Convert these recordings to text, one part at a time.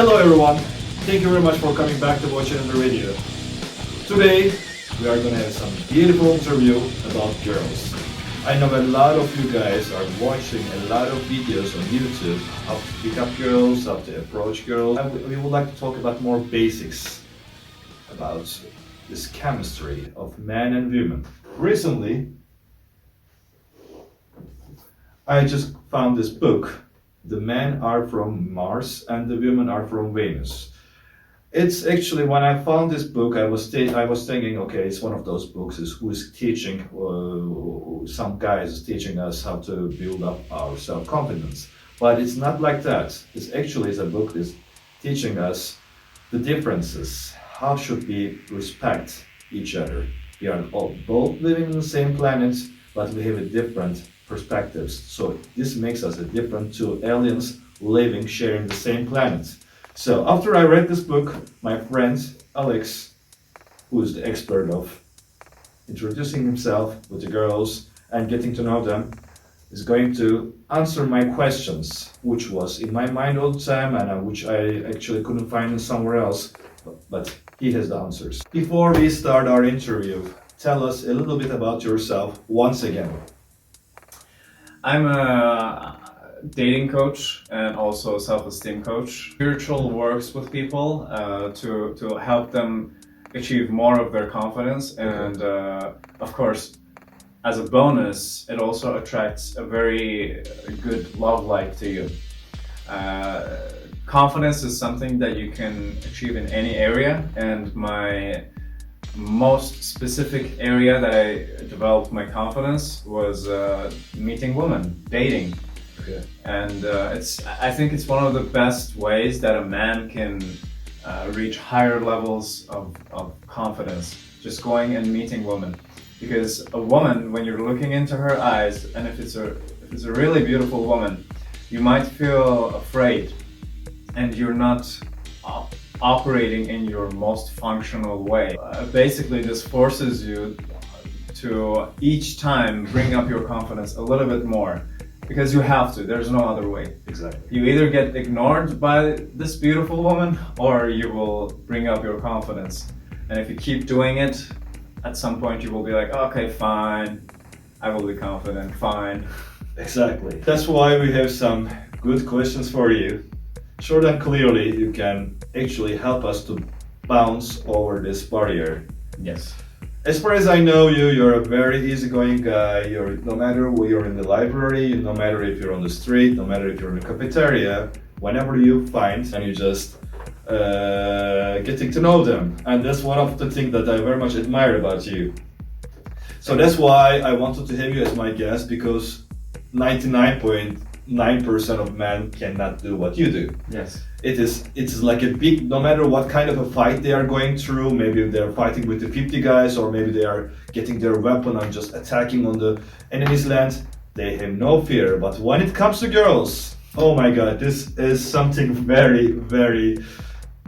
Hello everyone, thank you very much for coming back to watch another video. Today we are gonna have some beautiful interview about girls. I know a lot of you guys are watching a lot of videos on YouTube, how to pick up girls, how to approach girls. And we would like to talk about more basics about this chemistry of men and women. Recently, I just found this book. The men are from Mars and the women are from Venus. It's actually, when I found this book, I was thinking, okay, it's one of those books who is teaching, some guys is teaching us how to build up our self-confidence. But it's not like that. It's actually a book that's teaching us the differences. How should we respect each other? We are all both living on the same planet, but we have a different perspectives. So this makes us a different two aliens living, sharing the same planet. So after I read this book, my friend Alex, who is the expert of introducing himself with the girls and getting to know them, is going to answer my questions, which was in my mind all the time and which I actually couldn't find somewhere else, but he has the answers. Before we start our interview, tell us a little bit about yourself once again. I'm a dating coach and also a self-esteem coach. Spiritual works with people to help them achieve more of their confidence, and of course, as a bonus, it also attracts a very good love life to you. Confidence is something that you can achieve in any area, and my most specific area that I developed my confidence was meeting women, dating. Okay. And I think it's one of the best ways that a man can reach higher levels of confidence, just going and meeting women. Because a woman, when you're looking into her eyes, and if it's a really beautiful woman, you might feel afraid, and you're not operating in your most functional way. Basically, this forces you to each time bring up your confidence a little bit more, because you have to. There's no other way. Exactly. You either get ignored by this beautiful woman, or you will bring up your confidence. And if you keep doing it, at some point you will be like, okay, fine, I will be confident, fine. Exactly. That's why we have some good questions for you. Short and clearly, you can actually help us to bounce over this barrier. Yes. As far as I know you, you're a very easygoing guy. No matter where you're in the library, no matter if you're on the street, no matter if you're in the cafeteria, whenever you find and you just getting to know them. And that's one of the things that I very much admire about you. So that's why I wanted to have you as my guest, because 99.9% of men cannot do what you do. Yes. It's like a big, no matter what kind of a fight they are going through, maybe they're fighting with the 50 guys, or maybe they are getting their weapon and just attacking on the enemy's land, they have no fear. But when it comes to girls, oh my god, this is something very, very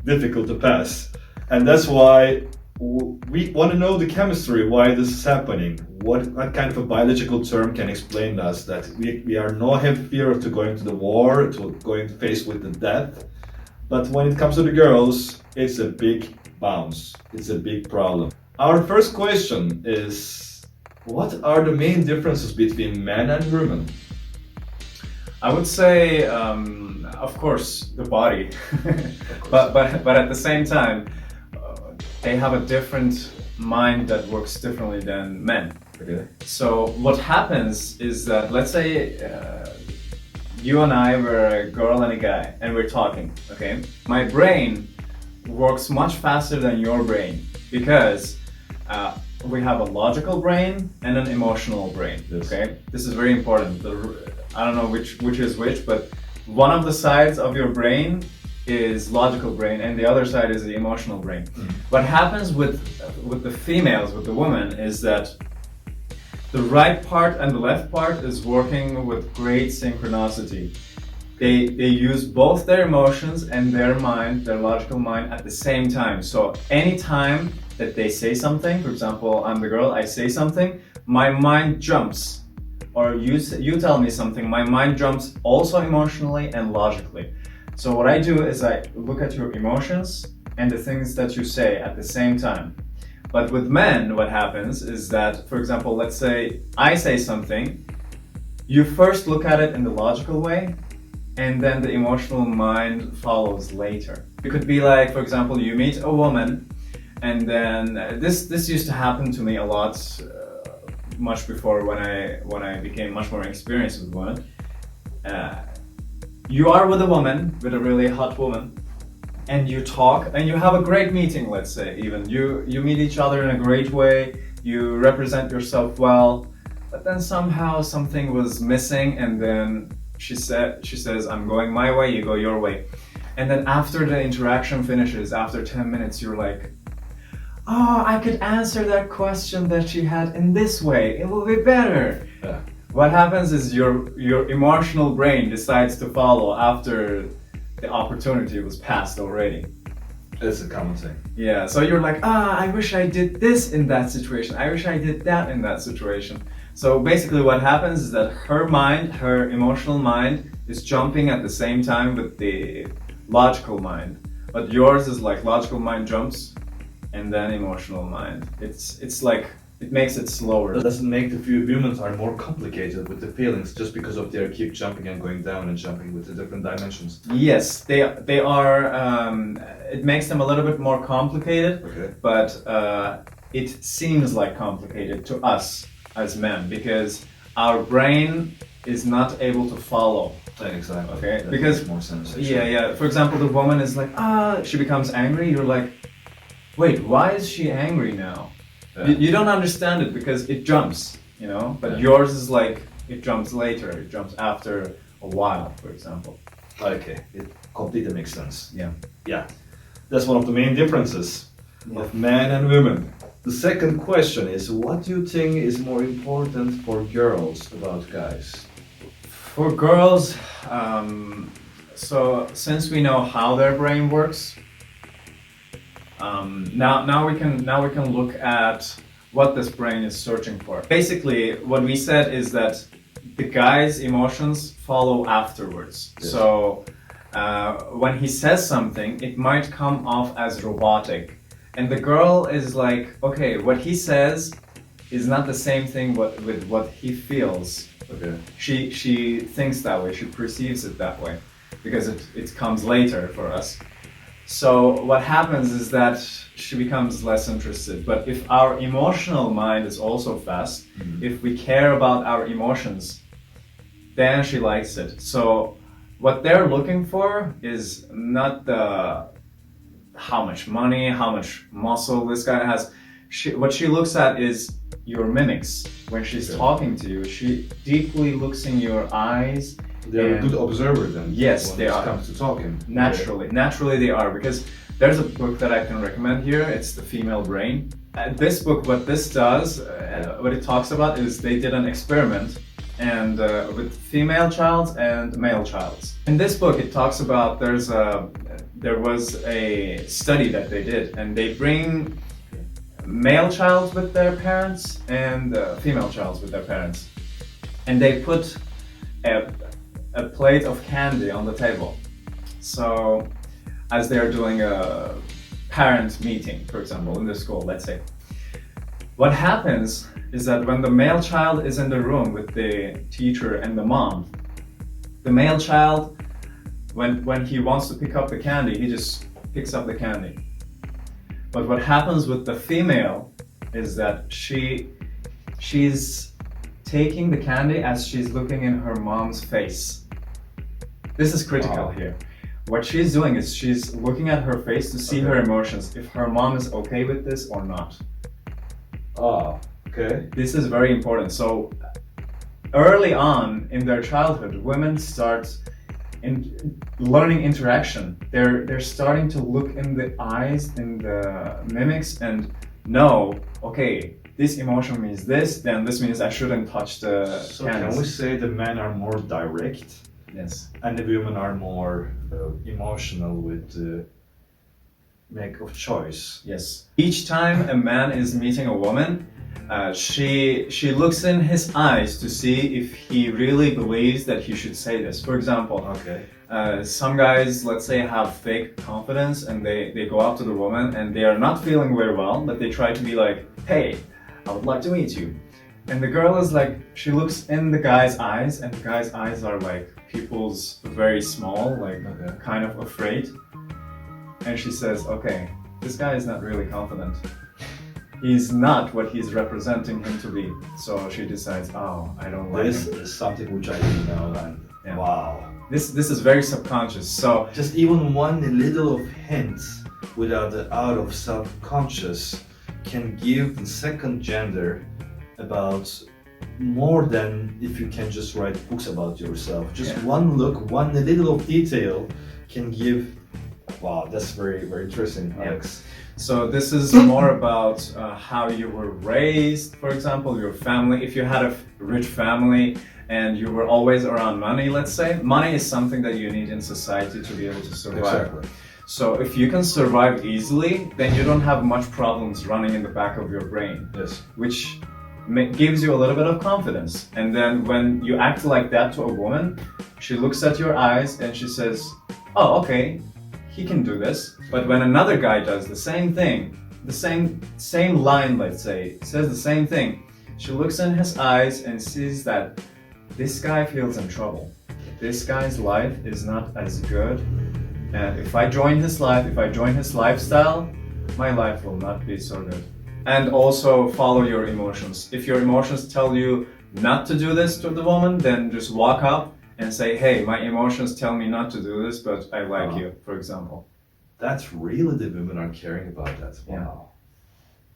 difficult to pass. And that's why we want to know the chemistry, why this is happening. What kind of a biological term can explain us that we are no have fear of to going to the war, to going to face with the death. But when it comes to the girls, it's a big bounce. It's a big problem. Our first question is, what are the main differences between men and women? I would say, of course, the body, but at the same time, they have a different mind that works differently than men. Okay. So what happens is that, let's say you and I were a girl and a guy, and we're talking, okay? My brain works much faster than your brain, because we have a logical brain and an emotional brain, okay? This is very important. I don't know which is which, but one of the sides of your brain is logical brain and the other side is the emotional brain. What happens with the females, with the women, is that the right part and the left part is working with great synchronicity. They use both their emotions and their mind, their logical mind, at the same time. So anytime that they say something, for example, I'm the girl, I say something, my mind jumps. Or you tell me something, my mind jumps also emotionally and logically. So what I do is I look at your emotions and the things that you say at the same time. But with men, what happens is that, for example, let's say I say something, you first look at it in the logical way, and then the emotional mind follows later. It could be like, for example, you meet a woman, and then this used to happen to me a lot, much before when I became much more experienced with women. You are with a woman, with a really hot woman, and you talk, and you have a great meeting. Let's say even you meet each other in a great way. You represent yourself well, but then somehow something was missing, and then she says, "I'm going my way, you go your way." And then after the interaction finishes, after 10 minutes, you're like, "Oh, I could answer that question that she had in this way. It will be better." Yeah. What happens is your emotional brain decides to follow after the opportunity was passed already. It's a common thing. Yeah, so you're like, I wish I did this in that situation. I wish I did that in that situation. So basically what happens is that her mind, her emotional mind, is jumping at the same time with the logical mind. But yours is like logical mind jumps and then emotional mind. It's like, it makes it slower. That doesn't make the few humans are more complicated with the feelings just because of their keep jumping and going down and jumping with the different dimensions. Yes, they are. It makes them a little bit more complicated, Okay. but it seems like complicated to us as men because our brain is not able to follow. Exactly. Okay, That because makes more sense. yeah. For example, the woman is like, she becomes angry. You're like, wait, why is she angry now? Yeah. You don't understand it because it jumps, you know. But Yeah. yours is like it jumps later. It jumps after a while, for example. Okay, it completely makes sense. Yeah. Yeah, that's one of the main differences Yeah. of men and women. The second question is, what do you think is more important for girls about guys? For girls, so since we know how their brain works, now we can look at what this brain is searching for. Basically, what we said is that the guy's emotions follow afterwards. Yes. So when he says something, it might come off as robotic, and the girl is like, okay, what he says is not the same thing with what he feels. Okay. She thinks that way, she perceives it that way, because it comes later for us. So what happens is that she becomes less interested. But if our emotional mind is also fast, if we care about our emotions, then she likes it. So what they're looking for is not how much money, how much muscle this guy has. What she looks at is your mimics. When she's Okay. talking to you, she deeply looks in your eyes. They're a And- good observer then. Yes, when they it are. comes to talking. Naturally they are, because there's a book that I can recommend here. It's The Female Brain. This book, what this does, what it talks about is they did an experiment and with female child and male child. In this book, it talks about there was a study that they did, and they bring male child with their parents and female child with their parents, and they put a plate of candy on the table. So, as they're doing a parent meeting, for example, in the school, let's say, what happens is that when the male child is in the room with the teacher and the mom, the male child, when he wants to pick up the candy, he just picks up the candy. But what happens with the female is that she's taking the candy as she's looking in her mom's face. This is critical Wow. here. What she's doing is she's looking at her face to see her emotions, if her mom is okay with this or not. Ah, okay. This is very important. So early on in their childhood, women start learning interaction. They're starting to look in the eyes, in the mimics, and know, okay, this emotion means this, then this means I shouldn't touch the So cans. can we say the men are more direct Yes. and the women are more emotional with make of choice. Yes. Each time a man is meeting a woman, she looks in his eyes to see if he really believes that he should say this. For example, Okay. some guys, let's say, have fake confidence and they go up to the woman and they are not feeling very well, but they try to be like, hey, I would like to meet you. And the girl is like, she looks in the guy's eyes, and the guy's eyes are like pupils very small, like Okay. kind of afraid. And she says, okay, this guy is not really confident. He's not what he's representing him to be. So she decides, oh, I don't like This him. is something which I didn't know, and Yeah. wow. This is very subconscious. So Just even one little of hint out of subconscious can give the second gender about more than if you can just write books about yourself. Just Yeah. one look, one little of detail can give. Wow, that's very very interesting, Yeah. Alex. So this is more about how you were raised, for example, your family. If you had a rich family and you were always around money, let's say, money is something that you need in society to be able to survive. Exactly. So if you can survive easily, then you don't have much problems running in the back of your brain, Yes. which gives you a little bit of confidence. And then when you act like that to a woman, she looks at your eyes and she says, oh, okay, he can do this. But when another guy does the same thing, the same line, let's say, says the same thing, she looks in his eyes and sees that this guy feels in trouble. This guy's life is not as good. And if I join his life, if I join his lifestyle, my life will not be so good. And also follow your emotions. If your emotions tell you not to do this to the woman, then just walk up and say, hey, my emotions tell me not to do this, but I like you, for example. That's really the women are caring about that. Yeah. Wow.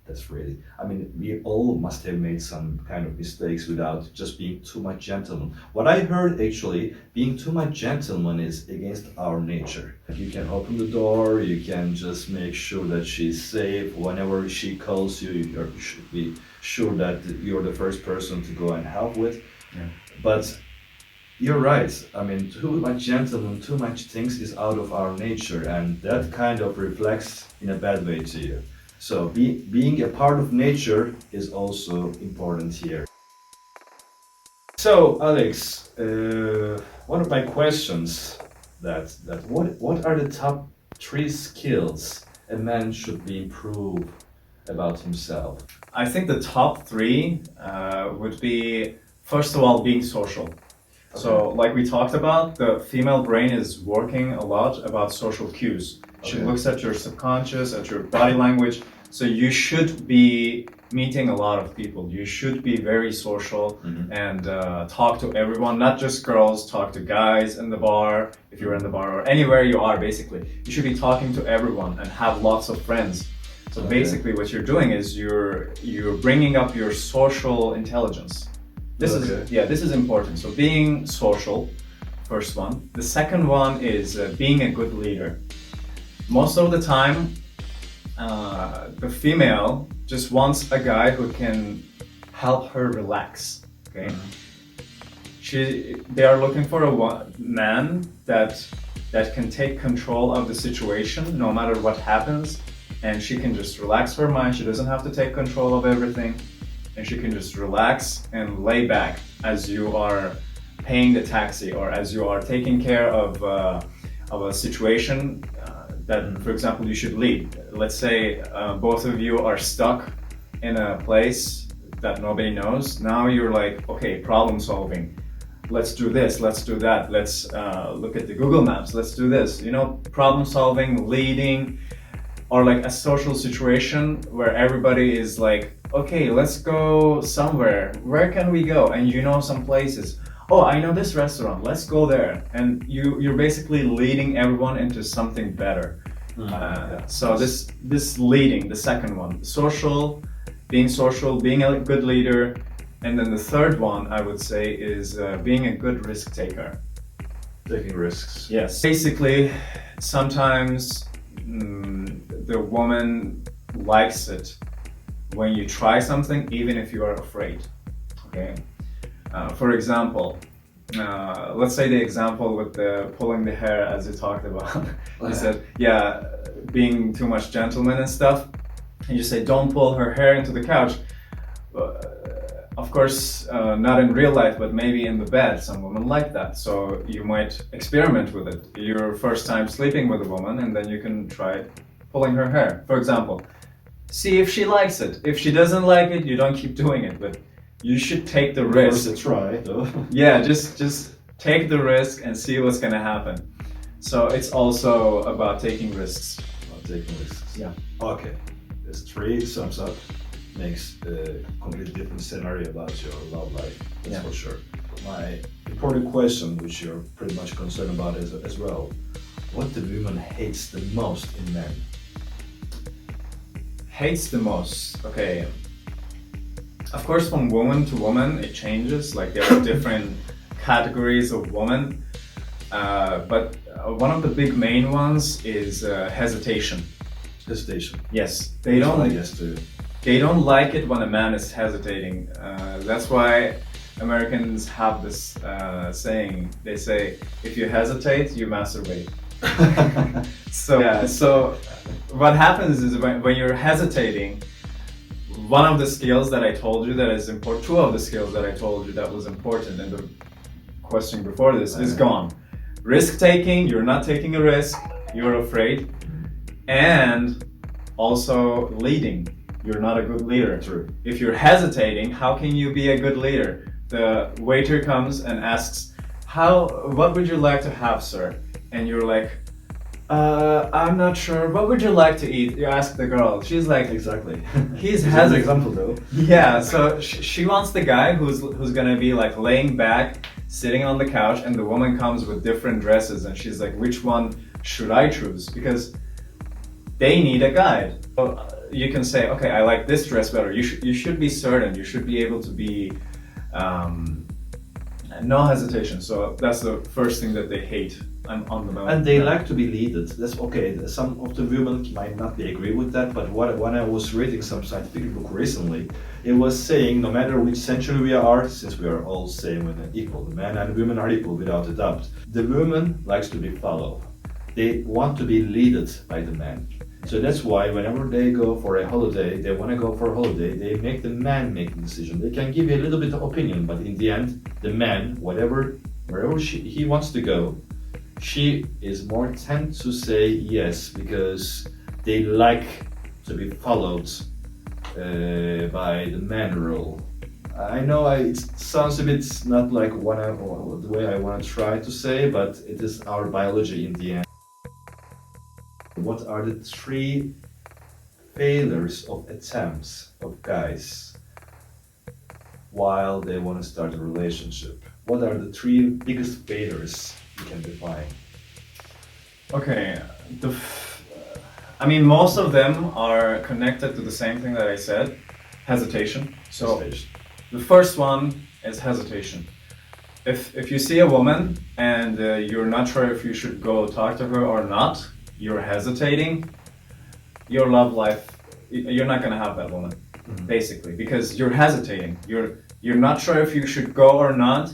That's really, I mean, we all must have made some kind of mistakes without just being too much gentleman. What I heard actually, being too much gentleman is against our nature. You can open the door, you can just make sure that she's safe. Whenever she calls you, you should be sure that you're the first person to go and help with. Yeah. But you're right. I mean, too much gentleman, too much things is out of our nature, and that kind of reflects in a bad way to you. So being a part of nature is also important here. So Alex, one of my questions that what are the top 3 skills a man should be improve about himself? I think the top 3 would be, first of all, being social. So, like we talked about, the female brain is working a lot about social cues. She Okay. looks at your subconscious, at your body language. So you should be meeting a lot of people. You should be very social and talk to everyone, not just girls, talk to guys in the bar, if you're in the bar, or anywhere you are, basically. You should be talking to everyone and have lots of friends. So basically what you're doing is you're bringing up your social intelligence. This is important. So being social, first one. The second one is being a good leader. Most of the time, the female just wants a guy who can help her relax. Okay, they are looking for a man that can take control of the situation no matter what happens, and she can just relax her mind. She doesn't have to take control of everything, and she can just relax and lay back as you are paying the taxi or as you are taking care of a situation that, for example, you should lead. Let's say both of you are stuck in a place that nobody knows. Now you're like, okay, problem solving. Let's do this, let's do that, let's look at the Google Maps, let's do this. You know, problem solving, leading, or like a social situation where everybody is like, okay, let's go somewhere. Where can we go? And you know some places. Oh, I know this restaurant. Let's go there. And you're basically leading everyone into something better. So this leading, the second one, social, being a good leader, and then the third one I would say is being a good risk taker. Taking risks. Yes. Basically, sometimes the woman likes it when you try something, even if you are afraid. Okay. For example, let's say the example with the pulling the hair, as you talked about. You said, yeah, being too much gentleman and stuff, and you say don't pull her hair into the couch. Of course, not in real life, but maybe in the bed, some women like that. So you might experiment with it. Your first time sleeping with a woman, and then you can try pulling her hair, for example. See if she likes it. If she doesn't like it, you don't keep doing it, but you should take the risk. First a try, though. Yeah, just take the risk and see what's gonna happen. So it's also about taking risks. About taking risks. Yeah. Okay, there's 3 sums up. Makes a completely different scenario about your love life, that's Yeah. for sure. My important question, which you're pretty much concerned about as well, what the woman hates the most in men? Hates the most. Okay. Of course, from woman to woman, it changes. Like there are different categories of women. But one of the big main ones is hesitation. Hesitation. Yes, they don't. I guess too. They don't like it when a man is hesitating. That's why Americans have this saying. They say, if you hesitate, you masturbate. So what happens is when you're hesitating, one of the skills that I told you that is important, 2 of the skills that I told you that was important in the question before this is gone. Risk taking, you're not taking a risk, you're afraid, and also leading. You're not a good leader. True. If you're hesitating, how can you be a good leader? The waiter comes and asks, what would you like to have, sir? And you're like, I'm not sure. What would you like to eat? You ask the girl. She's like, Exactly. He's an hesitant. example though. Yeah, so she wants the guy who's gonna be like laying back, sitting on the couch, and the woman comes with different dresses, and she's like, which one should I choose? Because they need a guide. So you can say, okay, I like this dress better. You should be certain. You should be able to be no hesitation. So that's the first thing that they hate on the moment. And they like to be leaded. That's okay. Some of the women might not be agree with that, but when I was reading some scientific book recently, it was saying no matter which century we are, since we are all same and equal, the men and women are equal without a doubt. The woman likes to be followed. They want to be leaded by the man. So that's why whenever they go for a holiday, they want to go for a holiday, they make the man make the decision. They can give you a little bit of opinion, but in the end, the man, wherever he wants to go, she is more tend to say yes because they like to be followed by the man rule. I know it sounds a bit not like the way I want to try to say, but it is our biology in the end. What are the 3 failures of attempts of guys while they want to start a relationship? What are the 3 biggest failures you can define? Okay, most of them are connected to the same thing that I said, hesitation. So the first one is hesitation. If you see a woman and you're not sure if you should go talk to her or not, you're hesitating, your love life, you're not gonna have that woman, basically, because you're hesitating. You're not sure if you should go or not.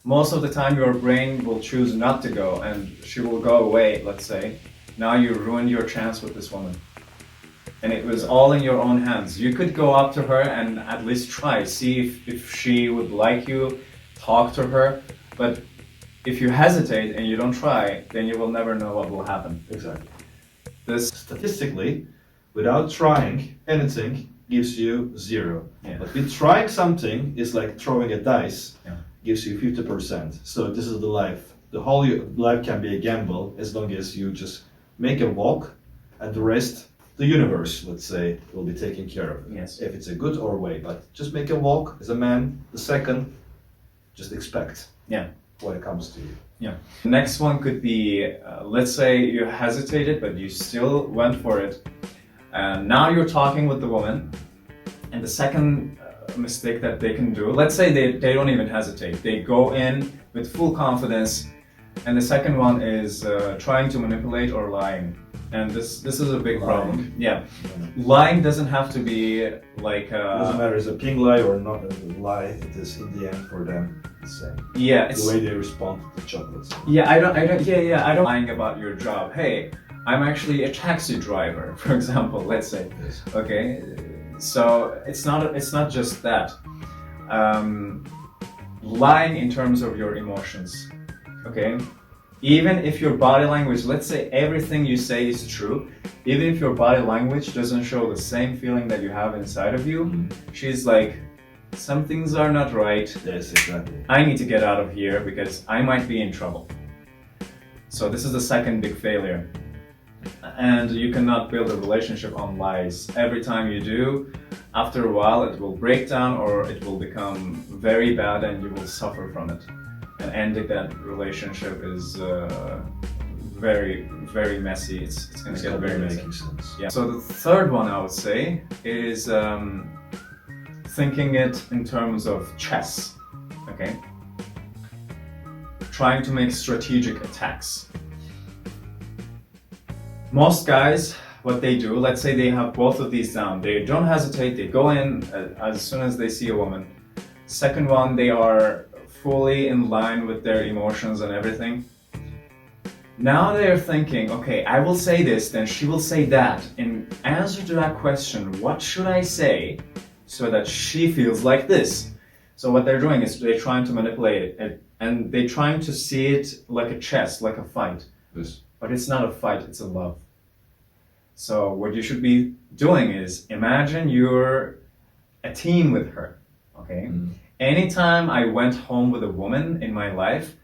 Most of the time your brain will choose not to go and she will go away, let's say. Now you ruined your chance with this woman. And it was all in your own hands. You could go up to her and at least try, see if she would like you, talk to her, but if you hesitate and you don't try, then you will never know what will happen. Exactly. Statistically, without trying anything gives you 0. Yeah. But with trying something is like throwing a dice, Yeah. gives you 50%. So this is the life. The whole life can be a gamble as long as you just make a walk, and the rest, the universe, let's say, will be taken care of. Yes. If it's a good or way, but just make a walk as a man. The second, just expect. Yeah. When it comes to you. Yeah. Next one could be, let's say you hesitated, but you still went for it. And now you're talking with the woman. And the second mistake that they can do, let's say they don't even hesitate. They go in with full confidence. And the second one is trying to manipulate or lying. And this is a big problem. Yeah. Lying doesn't have to be like... It doesn't matter, is a pink lie or not a lie, it is in the end for them the same. Yeah, the way they respond to the chocolates. Yeah, I don't lying about your job. Hey, I'm actually a taxi driver, for example, let's say. Yes. Okay, so it's not just that. Lying in terms of your emotions. Okay, even if your body language, let's say everything you say is true, even if your body language doesn't show the same feeling that you have inside of you, she's like, some things are not right. Yes, exactly. I need to get out of here because I might be in trouble. So this is the second big failure. And you cannot build a relationship on lies. Every time you do, after a while it will break down or it will become very bad and you will suffer from it. And ending that relationship is very, very messy. It's going to get very messy. Making sense. Yeah. So the third one I would say is thinking it in terms of chess. Okay. Trying to make strategic attacks. Most guys, what they do, let's say they have both of these down. They don't hesitate. They go in as soon as they see a woman. Second one, they are fully in line with their emotions and everything. Now they're thinking, okay, I will say this, then she will say that. In answer to that question, what should I say so that she feels like this? So what they're doing is they're trying to manipulate it and they're trying to see it like a chess, like a fight. Yes. But it's not a fight, it's a love. So what you should be doing is imagine you're a team with her, okay? Anytime I went home with a woman in my life,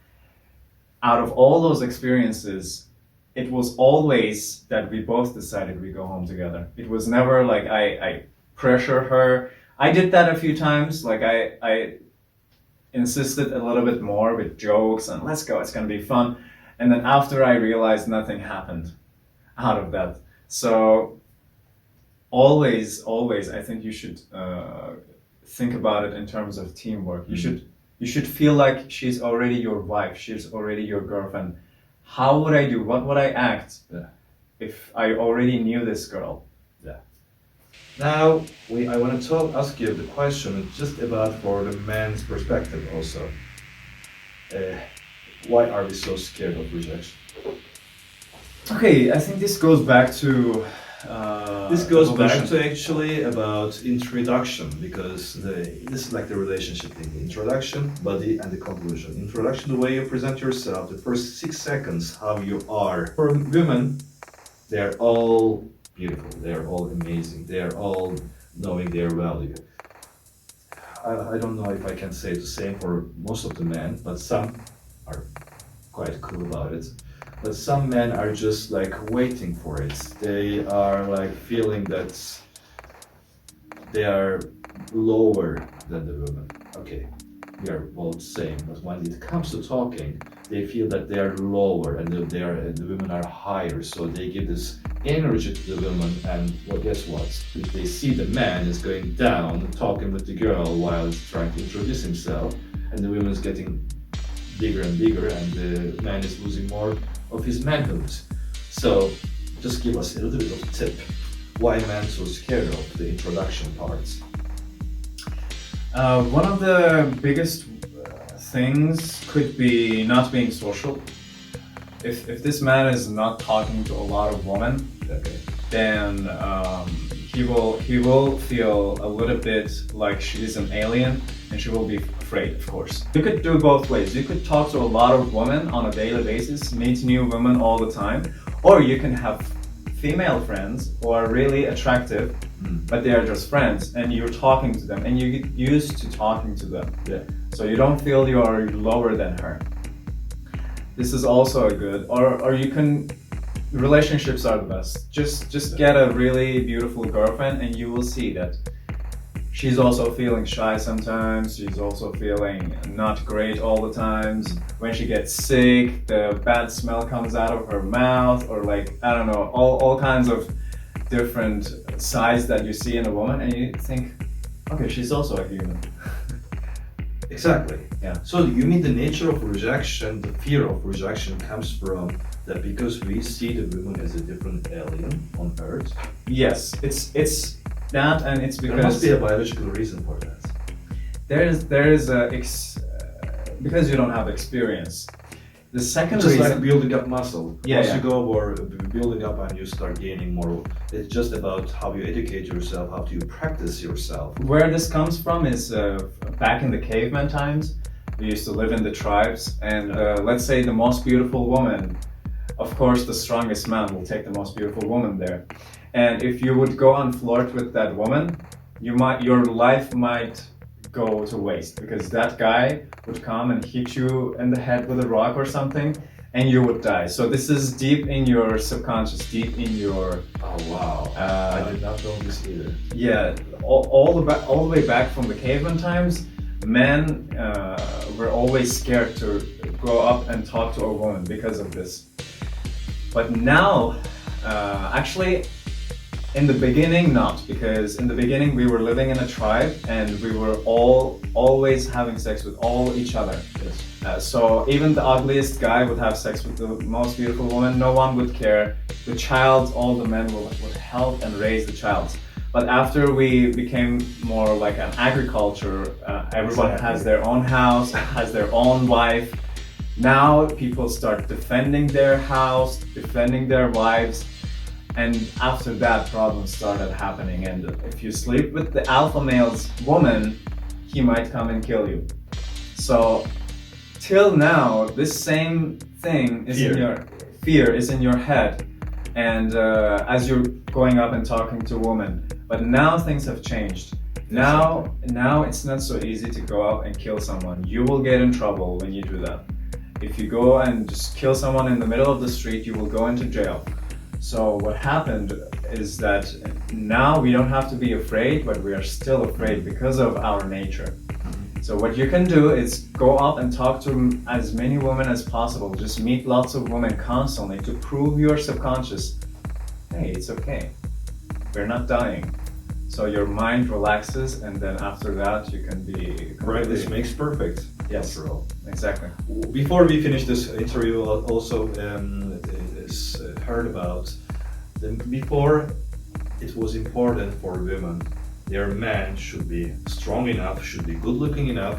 out of all those experiences, it was always that we both decided we go home together. It was never like I pressure her. I did that a few times, like I insisted a little bit more with jokes and let's go, it's gonna be fun. And then after I realized nothing happened out of that. So always, I think you should think about it in terms of teamwork. You should feel like she's already your wife, she's already your girlfriend. How would I do? What would I act if I already knew this girl? Yeah. Now I want to ask you the question just about for the man's perspective also. Why are we so scared of rejection? Okay, I think this goes back to this goes evolution. back to actually about introduction because this is like the relationship thing. The introduction, body, and the conclusion. Introduction, the way you present yourself, the first 6 seconds, how you are. For women, they're all beautiful. They're all amazing. They're all knowing their value. I don't know if I can say the same for most of the men, but some are quite cool about it. But some men are just like waiting for it. They are like feeling that they are lower than the woman. Okay, we are both same, but when it comes to talking, they feel that they are lower and the women are higher. So they give this energy to the woman, and well, guess what? If they see the man is going down, talking with the girl while he's trying to introduce himself, and the woman is getting bigger and bigger, and the man is losing more of his manhood. So just give us a little bit of a tip. Why men so scared of the introduction parts? One of the biggest things could be not being social. If this man is not talking to a lot of women, then he will feel a little bit like she's an alien, and she will be afraid, of course. You could do both ways. You could talk to a lot of women on a daily basis, meet new women all the time, or you can have female friends who are really attractive, but they are just friends, and you're talking to them, and you get used to talking to them. Yeah. So you don't feel you are lower than her. This is also a good, or you can, relationships are the best. Just get a really beautiful girlfriend and you will see that she's also feeling shy sometimes, she's also feeling not great all the times. When she gets sick, the bad smell comes out of her mouth, or like, I don't know, all kinds of different sides that you see in a woman, and you think, okay, she's also a human. Exactly. Yeah. So you mean the nature of rejection, the fear of rejection comes from that because we see the woman as a different alien on Earth? Yes, it's that, and it's because There must be a biological reason for that. there is because you don't have experience. The second Just reason, like building up muscle. Yeah, Once yeah. you go over building up and you start gaining more, it's just about how you educate yourself, how do you practice yourself. where this comes from is back in the caveman times, we used to live in the tribes, and let's say the most beautiful woman, of course the strongest man will take the most beautiful woman there. And if you would go and flirt with that woman, your life might go to waste, because that guy would come and hit you in the head with a rock or something, and you would die. So this is deep in your subconscious, deep in your Oh wow! I did not know this either. yeah, all the way back from the caveman times, men were always scared to go up and talk to a woman because of this. But now, actually, in the beginning, not, because in the beginning we were living in a tribe and we were always having sex with all each other. Yes. So even the ugliest guy would have sex with the most beautiful woman. No one would care. The child, all the men would help and raise the child. But after we became more like an agriculture, everyone Exactly. has their own house, has their own wife. Now people start defending their house, defending their wives. And after that, problems started happening. And if you sleep with the alpha male's woman, he might come and kill you. So till now, this same thing is in your fear is in your head, and as you're going up and talking to a woman. But now things have changed. Now it's not so easy to go out and kill someone. You will get in trouble when you do that. If you go and just kill someone in the middle of the street, you will go into jail. So what happened is that now we don't have to be afraid, but we are still afraid because of our nature. So what you can do is go up and talk to as many women as possible. Just meet lots of women constantly to prove your subconscious, hey, it's okay. We're not dying. So your mind relaxes, and then after that you can be Right, this makes perfect. Yes. After all. Exactly. Before we finish this interview, I also heard about before it was important for women, their man should be strong enough, should be good looking enough,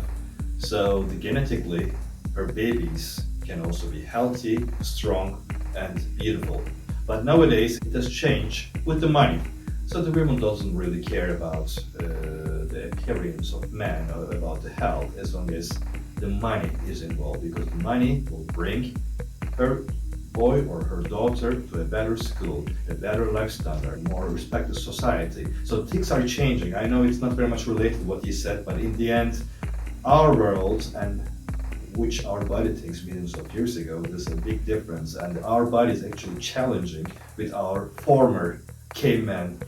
so genetically her babies can also be healthy, strong, and beautiful. But nowadays it has changed with the money. So the woman doesn't really care about the appearance of man or about the health, as long as the money is involved, because the money will bring her boy or her daughter to a better school, a better life standard, more respected society. So things are changing. I know it's not very much related to what you said, but in the end, our world and which our body thinks millions of years ago, there's a big difference, and our body is actually challenging with our former caveman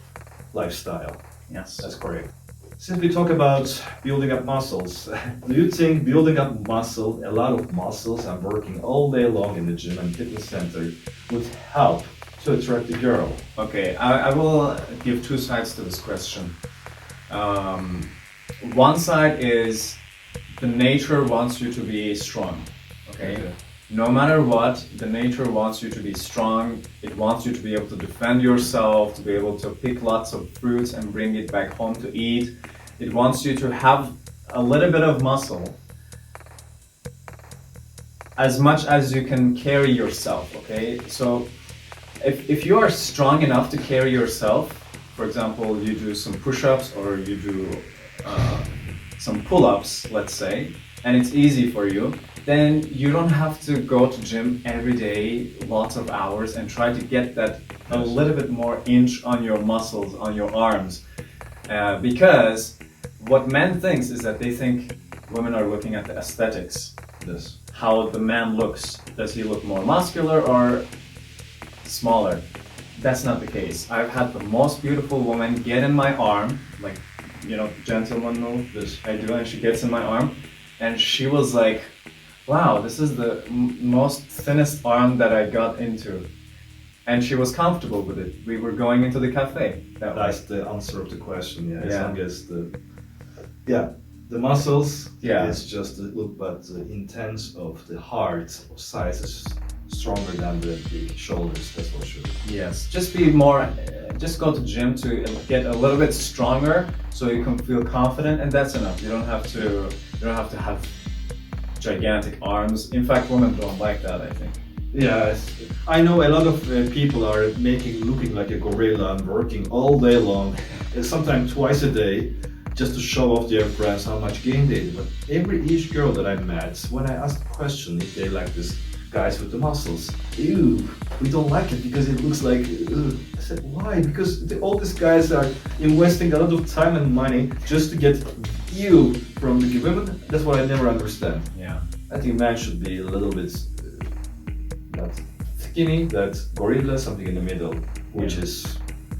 lifestyle. Yes. That's correct. Since we talk about building up muscles, do you think building up muscle, a lot of muscles and working all day long in the gym and fitness center would help to attract the girl? Okay, I will give two sides to this question. One side is the nature wants you to be strong. Okay? No matter what, the nature wants you to be strong. It wants you to be able to defend yourself, to be able to pick lots of fruits and bring it back home to eat. It wants you to have a little bit of muscle, as much as you can carry yourself, okay? So if you are strong enough to carry yourself, for example, you do some push-ups or you do some pull-ups, let's say, and it's easy for you, then you don't have to go to gym every day, lots of hours, and try to get that a little bit more inch on your muscles, on your arms. Because what men thinks is that they think women are looking at the aesthetics. Yes. How the man looks. Does he look more muscular or smaller? That's not the case. I've had the most beautiful woman get in my arm, like, you know, gentleman move, this I do, and she gets in my arm, and she was like, wow, this is the most thinnest arm that I got into. And she was comfortable with it. We were going into the cafe. That's the answer of the question, yeah. As Yeah. long as the muscles, Yeah. it's just the look, but the intent of the heart of size is stronger than the big shoulders, that's for sure. Yes, just be more, just go to gym to get a little bit stronger so you can feel confident, and that's enough. You don't have to have gigantic arms. In fact, women don't like that, I think. Yes, I know a lot of people are looking like a gorilla and working all day long, sometimes twice a day, just to show off their friends how much gain they did. But each girl that I met, when I asked the question if they like this guys with the muscles, ew, we don't like it because it looks like. Ugh. I said, why? Because all these guys are investing a lot of time and money just to get you from the women. That's what I never understand. Yeah. I think man should be a little bit not skinny, that gorilla, something in the middle, which is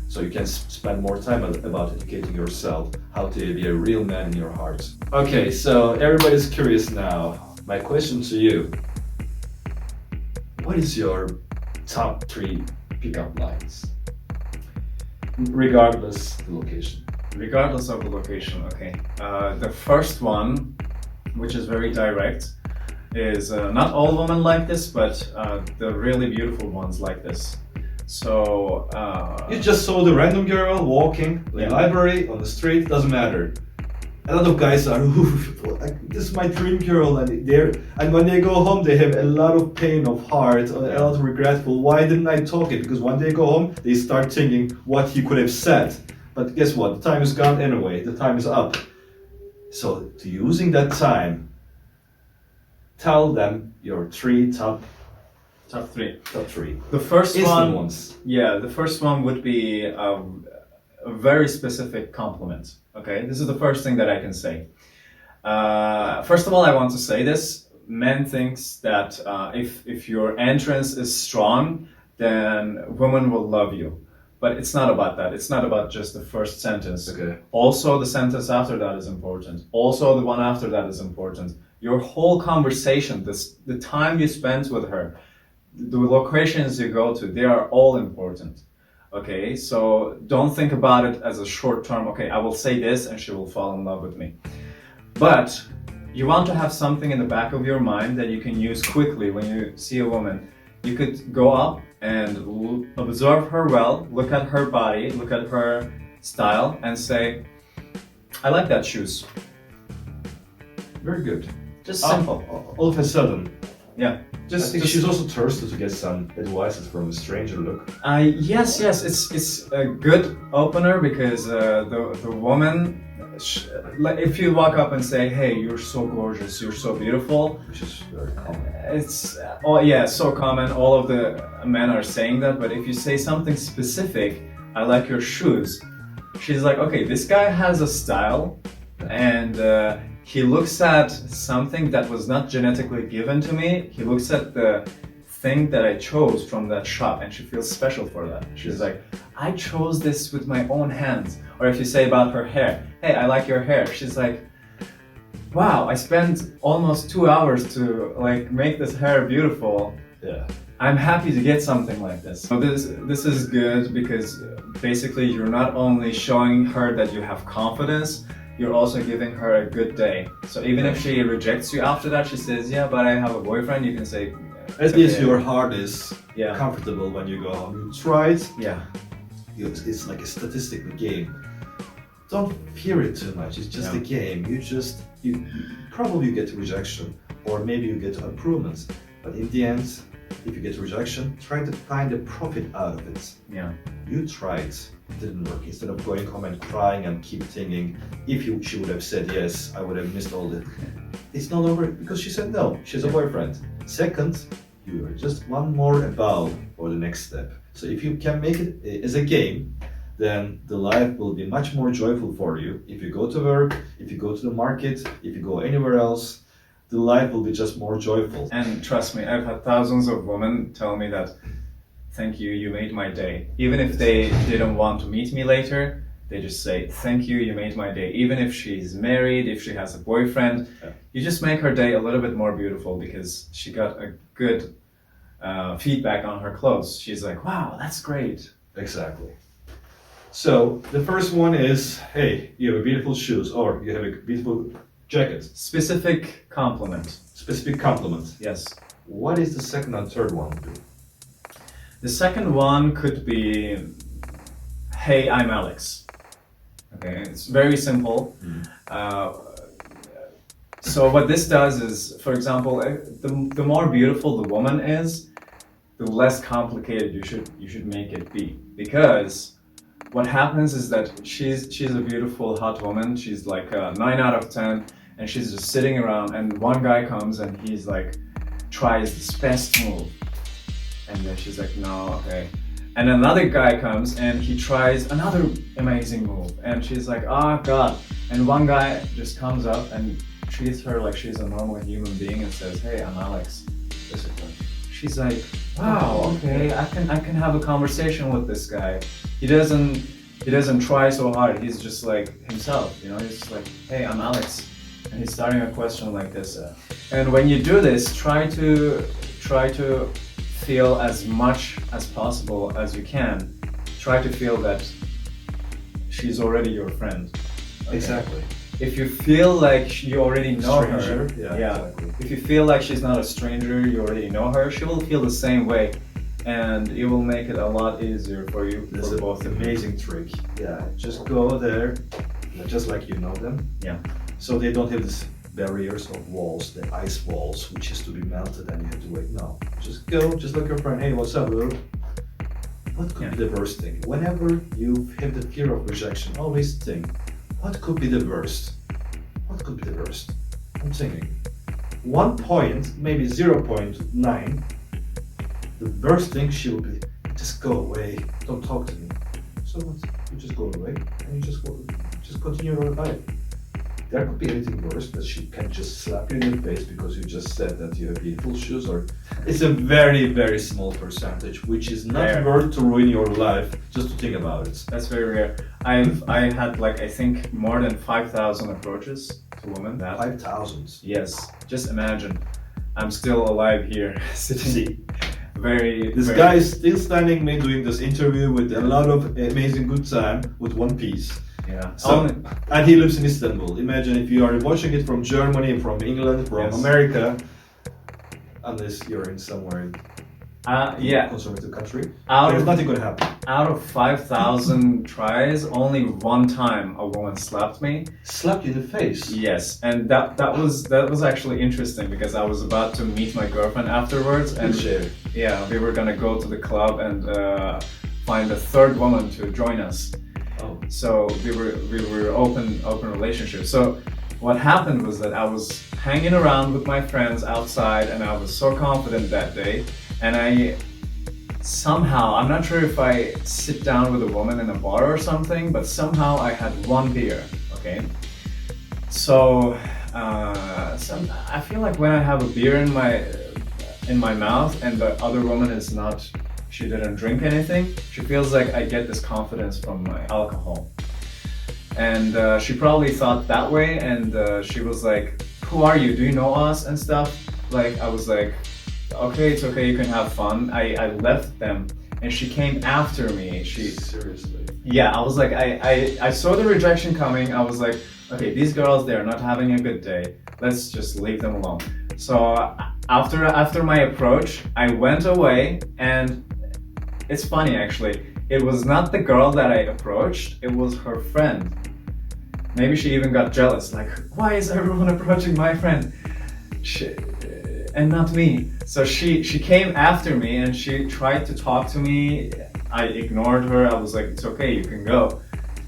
so you can spend more time about educating yourself how to be a real man in your heart. Okay, so everybody's curious now. My question to you: what is your top 3 pickup lines, regardless the location? Regardless of the location, okay. The first one, which is very direct, is not all women like this, but the really beautiful ones like this. So you just saw the random girl walking in the library on the street. Doesn't matter. A lot of guys are, this is my dream girl, and when they go home, they have a lot of pain of heart, a lot of regretful. Why didn't I talk it? Because when they go home, they start thinking what he could have said. But guess what? The time is gone anyway. The time is up. So, to using that time, tell them your top 3. Top 3. The first Instant one, ones. yeah, the first one would be a very specific compliment. Okay, this is the first thing that I can say. First of all, I want to say this: men thinks that if your entrance is strong, then women will love you. But it's not about that. It's not about just the first sentence. Okay. Also, the sentence after that is important. Also, the one after that is important. Your whole conversation, the time you spend with her, the locations you go to, they are all important. Okay, so don't think about it as a short term, okay, I will say this and she will fall in love with me. But you want to have something in the back of your mind that you can use quickly when you see a woman. You could go up and observe her well, look at her body, look at her style, and say, I like that shoes. Very good. Just simple. All of a sudden. Yeah. I think she's also thirsty to get some advices from a stranger look. Yes, it's a good opener because the woman, if you walk up and say, hey, you're so gorgeous, you're so beautiful, Which is very common. it's so common. All of the men are saying that, but if you say something specific, I like your shoes, she's like, okay, this guy has a style, and he looks at something that was not genetically given to me. He looks at the thing that I chose from that shop, and she feels special for that. She's like, I chose this with my own hands. Or if you say about her hair, hey, I like your hair. She's like, wow, I spent almost 2 hours to make this hair beautiful. Yeah. I'm happy to get something like this. So this is good because basically you're not only showing her that you have confidence, you're also giving her a good day. So even if she rejects you after that, she says, yeah, but I have a boyfriend, you can say, at least your heart is Yeah. comfortable when you go home. You tried. Yeah. It's like a statistical game. Don't fear it too much. It's just a game. You probably get rejection, or maybe you get improvements. But in the end, if you get rejection, try to find a profit out of it. Yeah. You tried, it didn't work. Instead of going home and crying and keep thinking, she would have said yes, I would have missed all the. It's no longer because she said no. She has a boyfriend. Second, you are just one more above for the next step. So if you can make it as a game, then the life will be much more joyful for you. If you go to work, if you go to the market, if you go anywhere else, the life will be just more joyful. And trust me, I've had thousands of women tell me that, thank you, you made my day. Even if they didn't want to meet me later, they just say, thank you, you made my day. Even if she's married, if she has a boyfriend, you just make her day a little bit more beautiful because she got a good feedback on her clothes. She's like, wow, that's great. Exactly. So the first one is, hey, you have beautiful shoes, or you have a beautiful jacket. Specific compliment. Specific compliment. Yes. What is the second and third one? The second one could be, hey, I'm Alex. Okay, it's very simple. So what this does is, for example, the more beautiful the woman is, the less complicated you should make it be. Because what happens is that she's a beautiful hot woman. She's like a 9 out of 10, and she's just sitting around. And one guy comes and he's like tries this best move, and then she's like, no, okay. And another guy comes and he tries another amazing move, and she's like, oh god. And one guy just comes up and treats her like she's a normal human being and says, hey, I'm Alex. Basically. She's like, wow, okay, I can have a conversation with this guy. He doesn't try so hard. He's just like himself, you know. He's just like, hey, I'm Alex, and he's starting a question like this. And when you do this, try to feel as much as possible as you can. Try to feel that she's already your friend. Okay? Exactly. If you feel like you already know Stranger, her, yeah, exactly. If you feel like she's not a stranger, you already know her, she will feel the same way, and it will make it a lot easier for you. This for is both an of you. amazing trick. Yeah, just go there, just like you know them. Yeah. So they don't have these barriers or walls, the ice walls, which is to be melted and you have to wait. No, just go, just look your friend. Hey, what's up, bro? What could be the worst thing? Whenever you have the fear of rejection, always think, what could be the worst? What could be the worst? I'm thinking 1 point, maybe 0.9. The worst thing she will be, just go away, don't talk to me. So what? You just go away and you just continue your life. There could be anything worse, that she can just slap you in the face because you just said that you have beautiful shoes, or it's a very, very small percentage, which is not Rare. worth to ruin your life just to think about it. That's very rare. I had like I think more than 5,000 approaches to women. That 5,000. yes, just imagine. I'm still alive here, sitting. See, This guy is still standing me doing this interview with a lot of amazing good time with one piece. Yeah. So, and he lives in Istanbul. Imagine if you are watching it from Germany, from England, from Yes. America, unless you're in somewhere yeah. conservative country, Out there's of nothing gonna happen. out of 5,000 tries, only one time a woman slapped me. Slap you in the face. Yes, and that was actually interesting because I was about to meet my girlfriend afterwards, and Share. yeah, we were gonna go to the club and find a third woman to join us. Oh. So we were open relationship. So what happened was that I was hanging around with my friends outside, and I was so confident that day, and I somehow, I'm not sure if I sit down with a woman in a bar or something, but somehow I had one beer. Okay. So I feel like when I have a beer in my mouth and the other woman is not, she didn't drink anything, she feels like I get this confidence from my alcohol. And she probably thought that way, and she was like, who are you? Do you know us and stuff? Like, I was like, okay, it's okay, you can have fun. I left them, and she came after me. Seriously. Yeah, I was like, I saw the rejection coming. I was like, okay, these girls, they're not having a good day. Let's just leave them alone. So after my approach, I went away, and it's funny actually. It was not the girl that I approached, it was her friend. Maybe she even got jealous, like, why is everyone approaching my friend? And not me. So she came after me and she tried to talk to me. I ignored her. I was like, it's okay, you can go.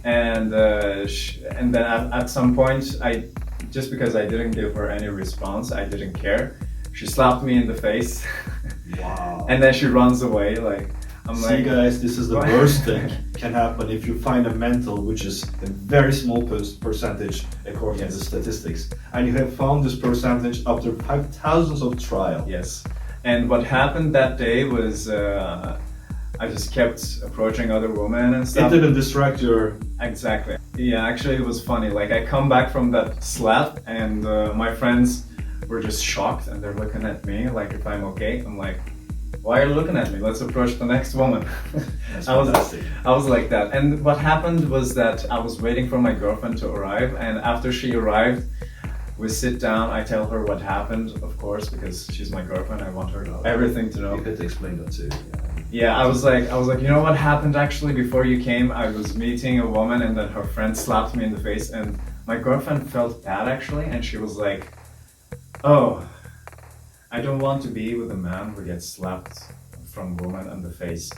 And then at some point, just because I didn't give her any response, I didn't care. She slapped me in the face. Wow. And then she runs away. Like, I'm See, like, guys, this is the worst thing can happen if you find a mental, which is a very small percentage according to the statistics, and you have found this percentage after 5,000 of trial. Yes. And what happened that day was I just kept approaching other women and It stuff. didn't distract your. Exactly. Yeah, actually it was funny. Like, I come back from that slap and my friends were just shocked and they're looking at me like if I'm okay. I'm like, why are you looking at me? Let's approach the next woman. That's I fantastic. was like that. And what happened was that I was waiting for my girlfriend to arrive, and after she arrived, we sit down, I tell her what happened, of course, because she's my girlfriend, I want her everything to know. You could explain that too. Yeah, I was like, you know what happened actually before you came? I was meeting a woman and then her friend slapped me in the face, and my girlfriend felt bad actually, and she was like, Oh, I don't want to be with a man who gets slapped from a woman on the face.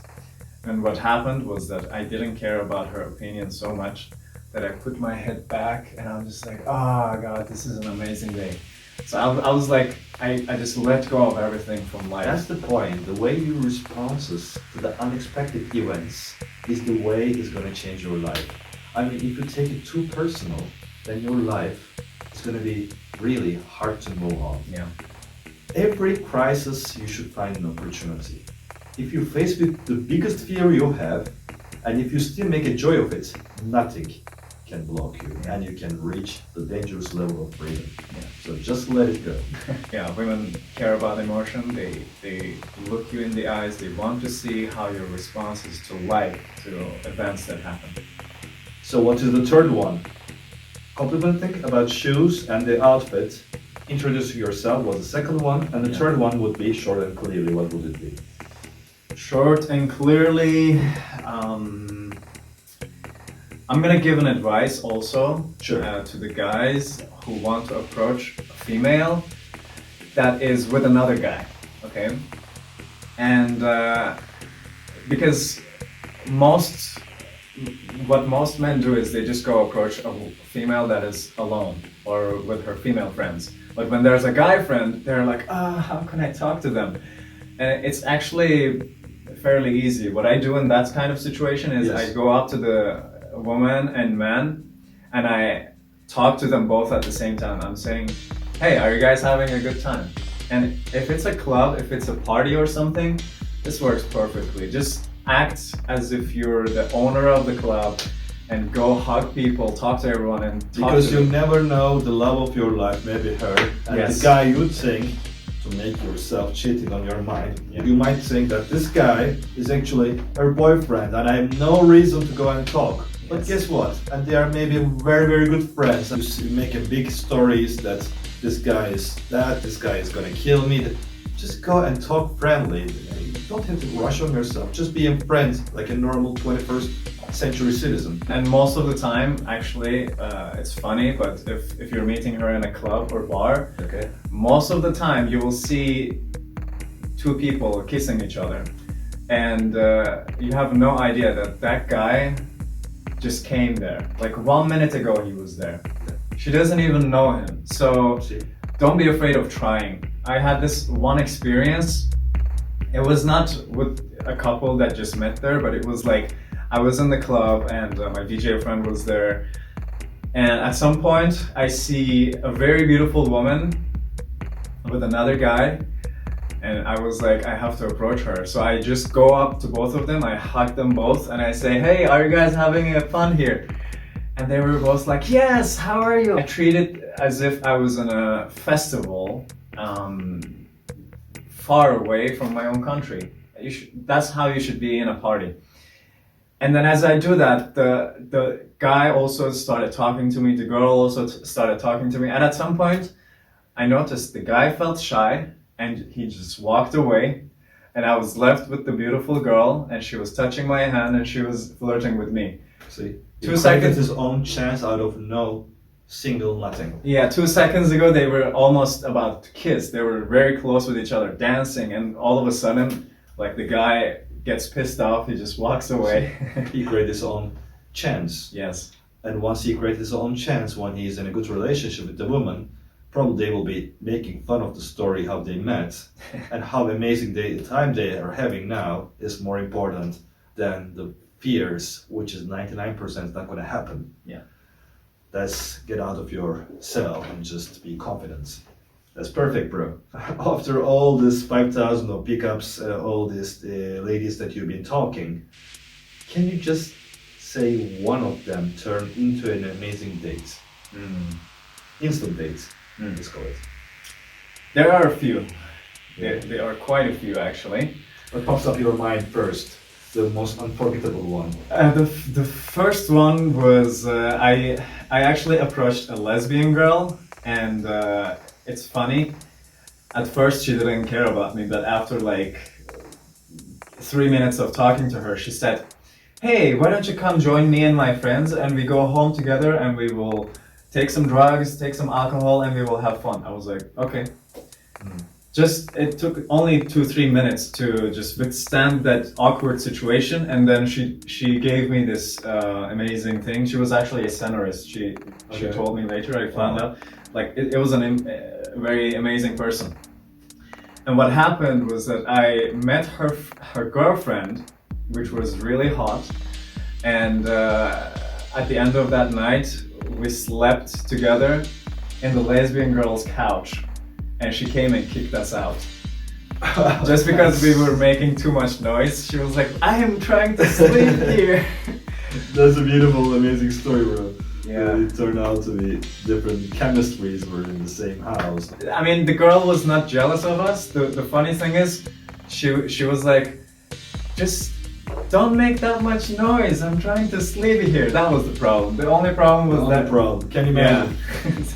And what happened was that I didn't care about her opinion so much that I put my head back and I'm just like, oh God, this is an amazing day. So I was like, I just let go of everything from life. That's the point. The way you responses to the unexpected events is the way it's going to change your life. I mean, if you take it too personal, then your life is going to be really hard to move on. Yeah. Every crisis, you should find an opportunity. If you're faced with the biggest fear you have, and if you still make a joy of it, nothing can block you, and you can reach the dangerous level of freedom. Yeah. So just let it go. Yeah, women care about emotion. They look you in the eyes. They want to see how your response is to life, to events that happen. So what is the third one? Complimenting about shoes and the outfit. Introducing yourself was the second one, and the third one would be short and clearly. What would it be? Short and clearly, I'm gonna give an advice also Sure. to the guys who want to approach a female that is with another guy, okay? And because what most men do is they just go approach a female that is alone or with her female friends. But when there's a guy friend, they're like, how can I talk to them? And it's actually fairly easy. What I do in that kind of situation is Yes. I go up to the woman and man and I talk to them both at the same time. I'm saying, hey, are you guys having a good time? And if it's a club, if it's a party or something, this works perfectly. Just act as if you're the owner of the club and go hug people, talk to everyone and talk Because to you them. never know the love of your life, maybe her, and Yes. the guy you think to make yourself cheating on your mind. Yeah. You might think that this guy is actually her boyfriend, and I have no reason to go and talk. But Yes. guess what? And they are maybe very, very good friends. You make a big stories that this guy is that, this guy is gonna kill me. Just go and talk friendly. You don't have to rush on yourself. Just be a friend like a normal 21st century citizen. And most of the time, actually, it's funny, but if you're meeting her in a club or bar, Okay. most of the time you will see two people kissing each other. And you have no idea that that guy just came there. Like 1 minute ago he was there. She doesn't even know him. So See? don't be afraid of trying. I had this one experience. It was not with a couple that just met there, but it was like I was in the club and my DJ friend was there. And at some point I see a very beautiful woman with another guy. And I was like, I have to approach her. So I just go up to both of them, I hug them both, and I say, hey, are you guys having fun here? And they were both like, yes, how are you? I treated as if I was in a festival far away from my own country. That's how you should be in a party. And then as I do that, the guy also started talking to me, the girl also started talking to me. And at some point, I noticed the guy felt shy and he just walked away. And I was left with the beautiful girl and she was touching my hand and she was flirting with me. See? 2 He seconds. created his own chance out of no single nothing. Yeah, 2 seconds ago they were almost about to kiss. They were very close with each other, dancing, and all of a sudden, like the guy gets pissed off, he just walks away. He created his own chance. Yes. And once he created his own chance, when he's in a good relationship with the woman, probably they will be making fun of the story how they met and how amazing the time they are having now is more important than the fears, which is 99% not going to happen. Yeah. Let's get out of your cell and just be confident. That's perfect, bro. After all this 5,000 of pickups, all these ladies that you've been talking, can you just say one of them turned into an amazing date? Instant date, let's call it. There are a few. There are quite a few actually. What pops up in your mind first? The most unforgettable one. The first one was I actually approached a lesbian girl and it's funny. At first she didn't care about me, but after like 3 minutes of talking to her, she said, hey, why don't you come join me and my friends and we go home together and we will take some drugs, take some alcohol, and we will have fun. I was like, okay. Just it took only 2-3 minutes to just withstand that awkward situation, and then she gave me this amazing thing. She was actually a scenarist. She Okay. told me later. I found out like it was a very amazing person. And what happened was that I met her girlfriend, which was really hot, and at the end of that night we slept together in the lesbian girl's couch. And she came and kicked us out. Just because we were making too much noise. She was like, I am trying to sleep here. That's a beautiful, amazing story, bro. Yeah. It turned out to be different chemistries were in the same house. I mean, the girl was not jealous of us. The funny thing is, she was like, just don't make that much noise. I'm trying to sleep here. That was the problem. The only problem was that problem. Can you imagine?